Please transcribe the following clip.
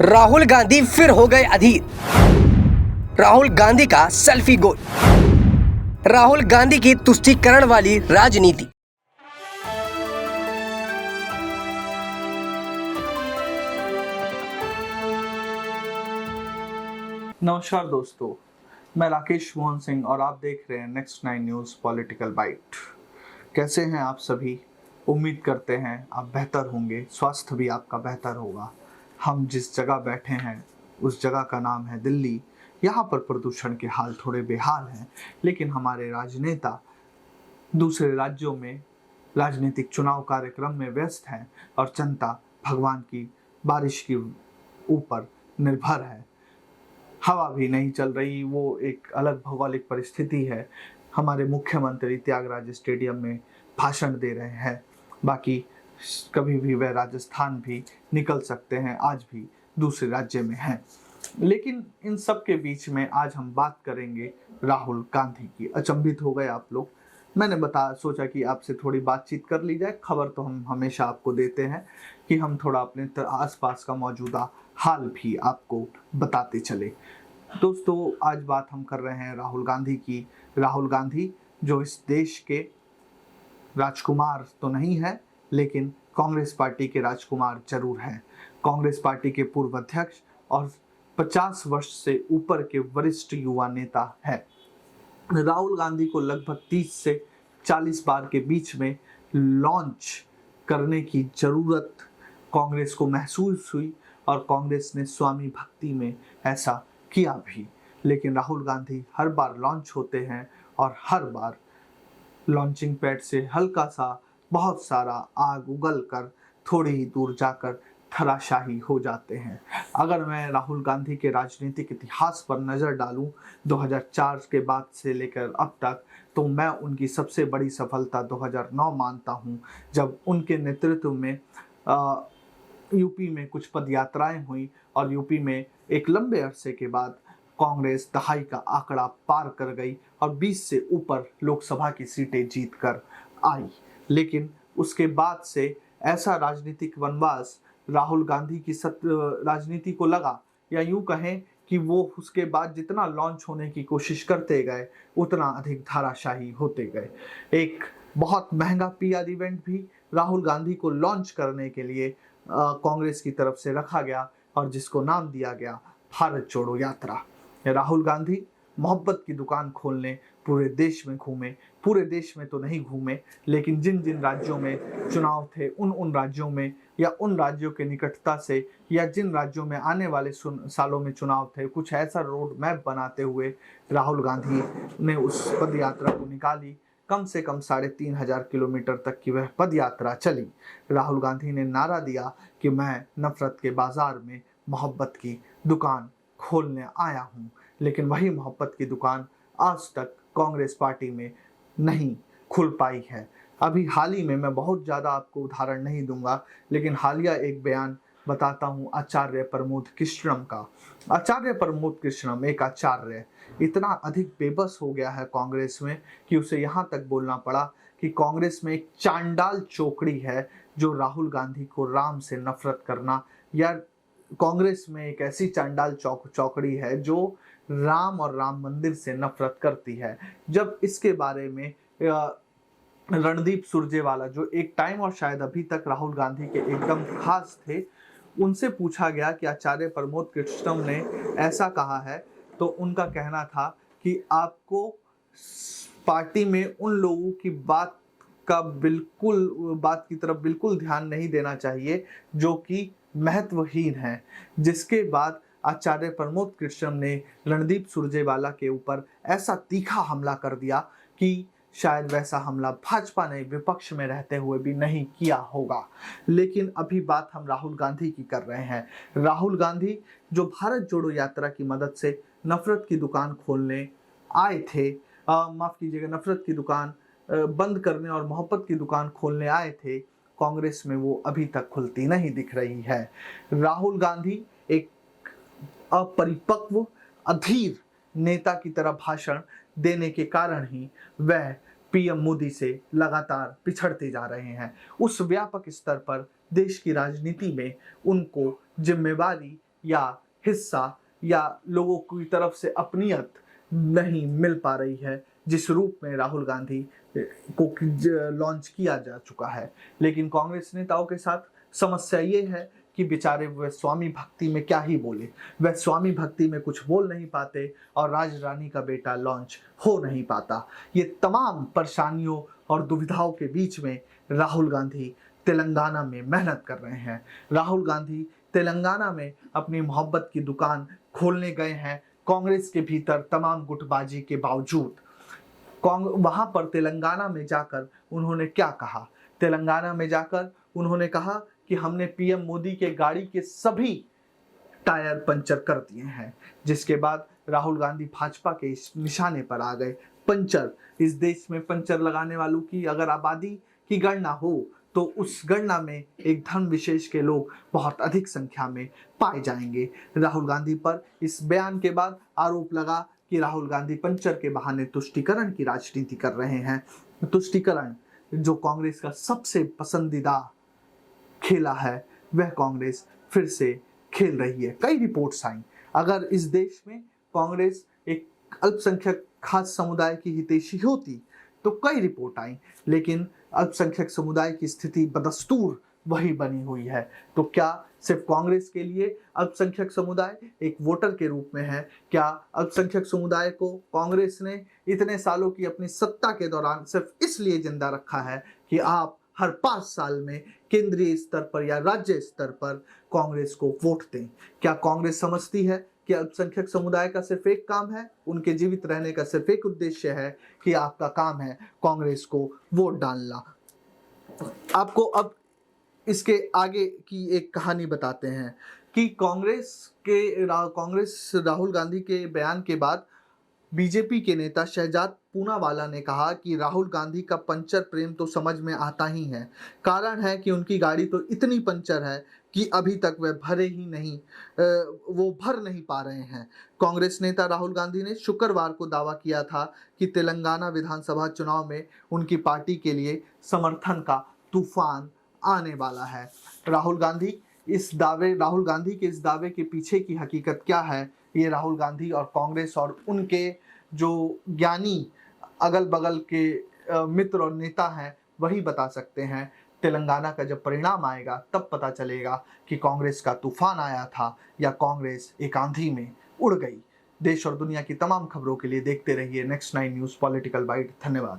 राहुल गांधी फिर हो गए अधीर। राहुल गांधी का सेल्फी गोल। राहुल गांधी की तुष्टीकरण वाली राजनीति। नमस्कार दोस्तों, मैं राकेश मोहन सिंह और आप देख रहे हैं नेक्स्ट 9 न्यूज़ पॉलिटिकल बाइट। कैसे हैं आप सभी? उम्मीद करते हैं आप बेहतर होंगे, स्वास्थ्य भी आपका बेहतर होगा। हम जिस जगह बैठे हैं उस जगह का नाम है दिल्ली। यहाँ पर प्रदूषण के हाल थोड़े बेहाल हैं, लेकिन हमारे राजनेता दूसरे राज्यों में राजनीतिक चुनाव कार्यक्रम में व्यस्त हैं और जनता भगवान की बारिश के ऊपर निर्भर है। हवा भी नहीं चल रही, वो एक अलग भौगोलिक परिस्थिति है। हमारे मुख्यमंत्री त्यागराज स्टेडियम में भाषण दे रहे हैं, बाकी कभी भी वह राजस्थान भी निकल सकते हैं, आज भी दूसरे राज्य में हैं। लेकिन इन सब के बीच में आज हम बात करेंगे राहुल गांधी की। अचंभित हो गए आप लोग? मैंने सोचा कि आपसे थोड़ी बातचीत कर ली जाए। खबर तो हम हमेशा आपको देते हैं कि हम थोड़ा अपने आसपास का मौजूदा हाल भी आपको बताते चले। दोस्तों, आज बात हम कर रहे हैं राहुल गांधी की। राहुल गांधी जो इस देश के राजकुमार तो नहीं है, लेकिन कांग्रेस पार्टी के राजकुमार जरूर हैं। कांग्रेस पार्टी के पूर्व अध्यक्ष और 50 वर्ष से ऊपर के वरिष्ठ युवा नेता है। राहुल गांधी को लगभग 30 से 40 बार के बीच में लॉन्च करने की जरूरत कांग्रेस को महसूस हुई और कांग्रेस ने स्वामी भक्ति में ऐसा किया भी। लेकिन राहुल गांधी हर बार लॉन्च होते हैं और हर बार लॉन्चिंग पैड से हल्का सा बहुत सारा आग उगल कर थोड़ी ही दूर जाकर धराशाही हो जाते हैं। अगर मैं राहुल गांधी के राजनीतिक इतिहास पर नज़र डालूं 2004 के बाद से लेकर अब तक, तो मैं उनकी सबसे बड़ी सफलता 2009 मानता हूं, जब उनके नेतृत्व में यूपी में कुछ पदयात्राएं हुई और यूपी में एक लंबे अरसे के बाद कांग्रेस दहाई का आंकड़ा पार कर गई और 20 से ऊपर लोकसभा की सीटें जीत कर आई। लेकिन उसके बाद से ऐसा राजनीतिक वनवास राहुल गांधी की राजनीति को लगा, या यूं कहें कि वो उसके बाद जितना लॉन्च होने की कोशिश करते गए उतना अधिक धाराशाही होते गए। एक बहुत महंगा पीआर इवेंट भी राहुल गांधी को लॉन्च करने के लिए कांग्रेस की तरफ से रखा गया और जिसको नाम दिया गया भारत जोड़ो यात्रा। राहुल गांधी मोहब्बत की दुकान खोलने पूरे देश में घूमे। पूरे देश में तो नहीं घूमे, लेकिन जिन जिन राज्यों में चुनाव थे उन राज्यों में, या उन राज्यों के निकटता से, या जिन राज्यों में आने वाले सालों में चुनाव थे, कुछ ऐसा रोड मैप बनाते हुए राहुल गांधी ने उस पद यात्रा को निकाली। कम से कम 3,500 किलोमीटर तक की वह पद यात्रा चली। राहुल गांधी ने नारा दिया कि मैं नफरत के बाजार में मोहब्बत की दुकान खोलने आया हूँ। लेकिन वही मोहब्बत की दुकान आज तक कांग्रेस पार्टी में नहीं खुल पाई है। अभी हाल ही में, मैं बहुत ज़्यादा आपको उदाहरण नहीं दूंगा, लेकिन हालिया एक बयान बताता हूँ आचार्य प्रमोद कृष्णम का। आचार्य प्रमोद कृष्णम, एक आचार्य, इतना अधिक बेबस हो गया है कांग्रेस में कि उसे यहाँ तक बोलना पड़ा कि कांग्रेस में एक चांडाल चौकड़ी है जो राहुल गांधी को राम से नफरत करना, या कांग्रेस में एक ऐसी चांडाल चौकड़ी है जो राम और राम मंदिर से नफरत करती है। जब इसके बारे में रणदीप सुरजेवाला, जो एक टाइम और शायद अभी तक राहुल गांधी के एकदम खास थे, उनसे पूछा गया कि आचार्य प्रमोद कृष्णम ने ऐसा कहा है, तो उनका कहना था कि आपको पार्टी में उन लोगों की बात की तरफ बिल्कुल ध्यान नहीं देना चाहिए जो कि महत्वहीन है। जिसके बाद आचार्य प्रमोद कृष्णम ने रणदीप सुरजेवाला के ऊपर ऐसा तीखा हमला कर दिया कि शायद वैसा हमला भाजपा ने विपक्ष में रहते हुए भी नहीं किया होगा। लेकिन अभी बात हम राहुल गांधी की कर रहे हैं। राहुल गांधी जो भारत जोड़ो यात्रा की मदद से नफरत की दुकान खोलने आए थे, माफ कीजिएगा, नफरत की दुकान बंद करने और मोहब्बत की दुकान खोलने आए थे, कांग्रेस में वो अभी तक खुलती नहीं दिख रही है। राहुल गांधी एक अपरिपक्व अधीर नेता की तरह भाषण देने के कारण ही वह पीएम मोदी से लगातार पिछड़ते जा रहे हैं। उस व्यापक स्तर पर देश की राजनीति में उनको जिम्मेवारी या हिस्सा या लोगों की तरफ से अपनीयत नहीं मिल पा रही है जिस रूप में राहुल गांधी को लॉन्च किया जा चुका है। लेकिन कांग्रेस नेताओं के साथ समस्या ये है कि बेचारे वह स्वामी भक्ति में क्या ही बोले, वह स्वामी भक्ति में कुछ बोल नहीं पाते और राजरानी का बेटा लॉन्च हो नहीं पाता। ये तमाम परेशानियों और दुविधाओं के बीच में राहुल गांधी तेलंगाना में मेहनत कर रहे हैं। राहुल गांधी तेलंगाना में अपनी मोहब्बत की दुकान खोलने गए हैं कांग्रेस के भीतर तमाम गुटबाजी के बावजूद। वहां पर तेलंगाना में जाकर उन्होंने क्या कहा? तेलंगाना में जाकर उन्होंने कहा कि हमने पीएम मोदी के गाड़ी के सभी टायर पंचर कर दिए हैं, जिसके बाद राहुल गांधी भाजपा के इस निशाने पर आ गए। पंचर, इस देश में पंचर लगाने वालों की अगर आबादी की गणना हो तो उस गणना में एक धर्म विशेष के लोग बहुत अधिक संख्या में पाए जाएंगे। राहुल गांधी पर इस बयान के बाद आरोप लगा कि राहुल गांधी पंचर के बहाने तुष्टीकरण की राजनीति कर रहे हैं। तुष्टीकरण जो कांग्रेस का सबसे पसंदीदा खेला है, वह कांग्रेस फिर से खेल रही है। कई रिपोर्ट्स आई, अगर इस देश में कांग्रेस एक अल्पसंख्यक खास समुदाय की हितैषी होती तो कई रिपोर्ट आई, लेकिन अल्पसंख्यक समुदाय की स्थिति बदस्तूर वही बनी हुई है। तो क्या सिर्फ कांग्रेस के लिए अल्पसंख्यक समुदाय एक वोटर के रूप में है? क्या अल्पसंख्यक समुदाय को कांग्रेस ने इतने सालों की अपनी सत्ता के दौरान सिर्फ इसलिए जिंदा रखा है कि आप हर 5 साल में केंद्रीय स्तर पर या राज्य स्तर पर कांग्रेस को वोट दें? क्या कांग्रेस समझती है कि अल्पसंख्यक समुदाय का सिर्फ एक काम है, उनके जीवित रहने का सिर्फ एक उद्देश्य है कि आपका काम है कांग्रेस को वोट डालना? आपको अब इसके आगे की एक कहानी बताते हैं कि कांग्रेस राहुल गांधी के बयान के बाद बीजेपी के नेता शहजाद पूनावाला ने कहा कि राहुल गांधी का पंचर प्रेम तो समझ में आता ही है। कारण है कि उनकी गाड़ी तो इतनी पंचर है कि अभी तक वह भर नहीं पा रहे हैं। कांग्रेस नेता राहुल गांधी ने शुक्रवार को दावा किया था कि तेलंगाना विधानसभा चुनाव में उनकी पार्टी के लिए समर्थन का तूफान आने वाला है। राहुल गांधी के इस दावे के पीछे की हकीकत क्या है, ये राहुल गांधी और कांग्रेस और उनके जो ज्ञानी अगल बगल के मित्र और नेता हैं वही बता सकते हैं। तेलंगाना का जब परिणाम आएगा तब पता चलेगा कि कांग्रेस का तूफान आया था या कांग्रेस एक आंधी में उड़ गई। देश और दुनिया की तमाम खबरों के लिए देखते रहिए नेक्स्ट 9 न्यूज़ पॉलिटिकल बाइट। धन्यवाद।